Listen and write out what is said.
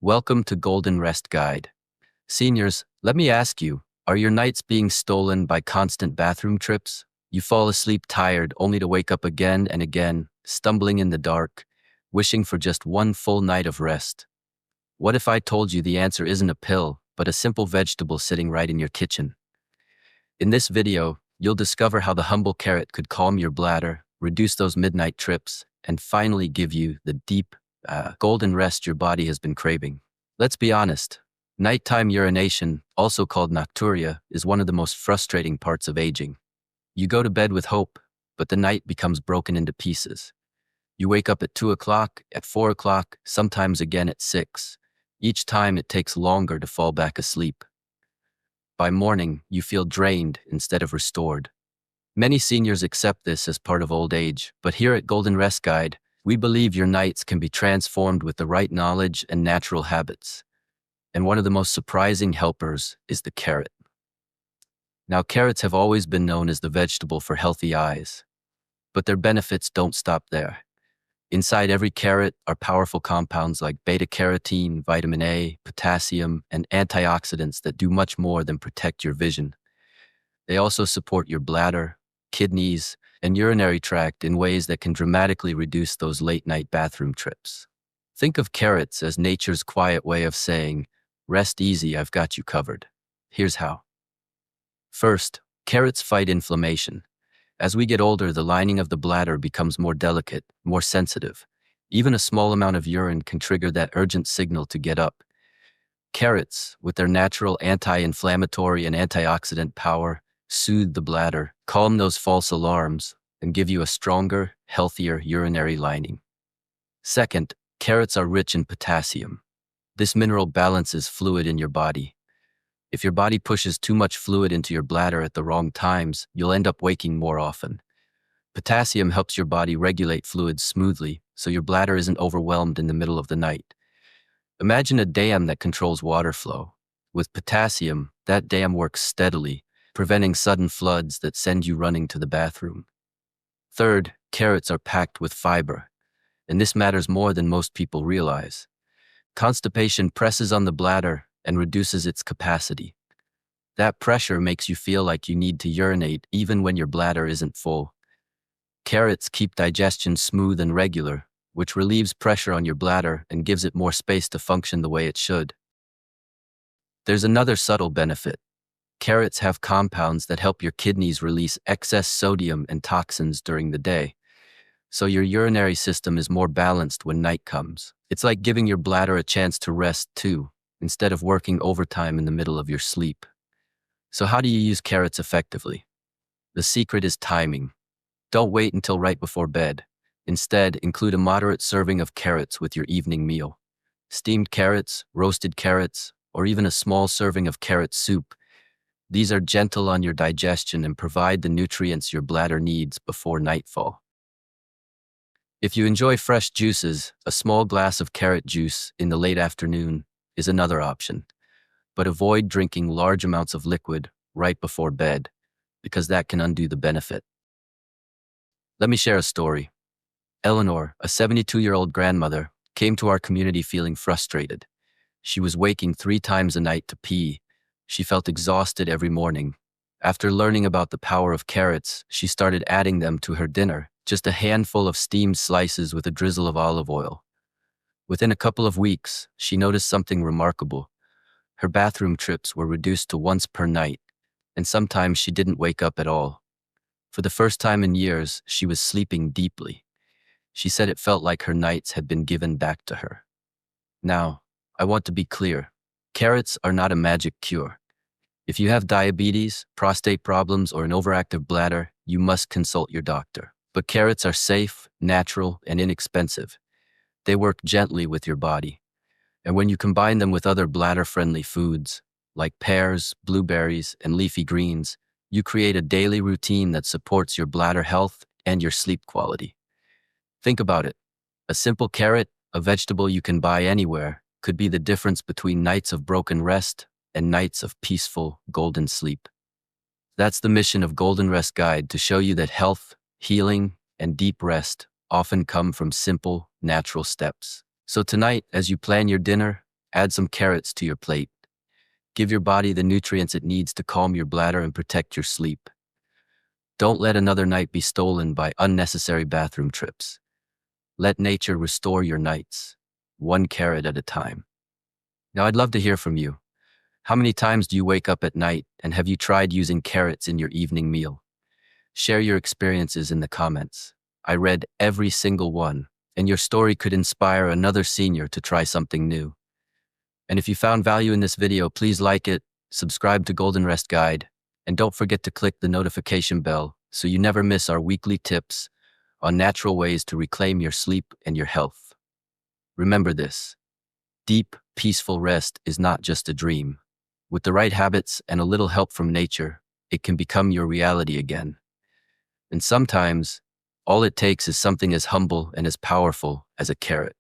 Welcome to Golden Rest Guide. Seniors, let me ask you, are your nights being stolen by constant bathroom trips? You fall asleep tired only to wake up again and again, stumbling in the dark, wishing for just one full night of rest. What if I told you the answer isn't a pill, but a simple vegetable sitting right in your kitchen? In this video, you'll discover how the humble carrot could calm your bladder, reduce those midnight trips, and finally give you the deep, golden rest your body has been craving. Let's be honest. Nighttime urination, also called nocturia, is one of the most frustrating parts of aging. You go to bed with hope, but the night becomes broken into pieces. You wake up at 2 o'clock, at 4 o'clock, sometimes again at 6. Each time it takes longer to fall back asleep. By morning, you feel drained instead of restored. Many seniors accept this as part of old age, but here at Golden Rest Guide, we believe your nights can be transformed with the right knowledge and natural habits. And one of the most surprising helpers is the carrot. Now, carrots have always been known as the vegetable for healthy eyes, but their benefits don't stop there. Inside every carrot are powerful compounds like beta-carotene, vitamin A, potassium, and antioxidants that do much more than protect your vision. They also support your bladder, kidneys, and urinary tract in ways that can dramatically reduce those late-night bathroom trips. Think of carrots as nature's quiet way of saying, "Rest easy, I've got you covered." Here's how. First, carrots fight inflammation. As we get older, the lining of the bladder becomes more delicate, more sensitive. Even a small amount of urine can trigger that urgent signal to get up. Carrots, with their natural anti-inflammatory and antioxidant power, soothe the bladder, calm those false alarms, and give you a stronger, healthier urinary lining. Second, carrots are rich in potassium. This mineral balances fluid in your body. If your body pushes too much fluid into your bladder at the wrong times, you'll end up waking more often. Potassium helps your body regulate fluids smoothly, so your bladder isn't overwhelmed in the middle of the night. Imagine a dam that controls water flow. With potassium, that dam works steadily, preventing sudden floods that send you running to the bathroom. Third, carrots are packed with fiber, and this matters more than most people realize. Constipation presses on the bladder and reduces its capacity. That pressure makes you feel like you need to urinate even when your bladder isn't full. Carrots keep digestion smooth and regular, which relieves pressure on your bladder and gives it more space to function the way it should. There's another subtle benefit. Carrots have compounds that help your kidneys release excess sodium and toxins during the day, so your urinary system is more balanced when night comes. It's like giving your bladder a chance to rest too, instead of working overtime in the middle of your sleep. So how do you use carrots effectively? The secret is timing. Don't wait until right before bed. Instead, include a moderate serving of carrots with your evening meal. Steamed carrots, roasted carrots, or even a small serving of carrot soup. These are gentle on your digestion and provide the nutrients your bladder needs before nightfall. If you enjoy fresh juices, a small glass of carrot juice in the late afternoon is another option. But avoid drinking large amounts of liquid right before bed, because that can undo the benefit. Let me share a story. Eleanor, a 72-year-old grandmother, came to our community feeling frustrated. She was waking 3 times a night to pee. She felt exhausted every morning. After learning about the power of carrots, she started adding them to her dinner, just a handful of steamed slices with a drizzle of olive oil. Within a couple of weeks, she noticed something remarkable. Her bathroom trips were reduced to once per night, and sometimes she didn't wake up at all. For the first time in years, she was sleeping deeply. She said it felt like her nights had been given back to her. Now, I want to be clear. Carrots are not a magic cure. If you have diabetes, prostate problems, or an overactive bladder, you must consult your doctor. But carrots are safe, natural, and inexpensive. They work gently with your body. And when you combine them with other bladder-friendly foods, like pears, blueberries, and leafy greens, you create a daily routine that supports your bladder health and your sleep quality. Think about it. A simple carrot, a vegetable you can buy anywhere, could be the difference between nights of broken rest and nights of peaceful, golden sleep. That's the mission of Golden Rest Guide, to show you that health, healing, and deep rest often come from simple, natural steps. So tonight, as you plan your dinner, Add some carrots to your plate. Give your body the nutrients it needs to calm your bladder and protect your sleep. Don't let another night be stolen by unnecessary bathroom trips. Let nature restore your nights, one carrot at a time. Now, I'd love to hear from you. How many times do you wake up at night, and have you tried using carrots in your evening meal? Share your experiences in the comments. I read every single one, and your story could inspire another senior to try something new. And if you found value in this video, please like it, subscribe to Golden Rest Guide, and don't forget to click the notification bell so you never miss our weekly tips on natural ways to reclaim your sleep and your health. Remember this: deep, peaceful rest is not just a dream. With the right habits and a little help from nature, it can become your reality again. And sometimes, all it takes is something as humble and as powerful as a carrot.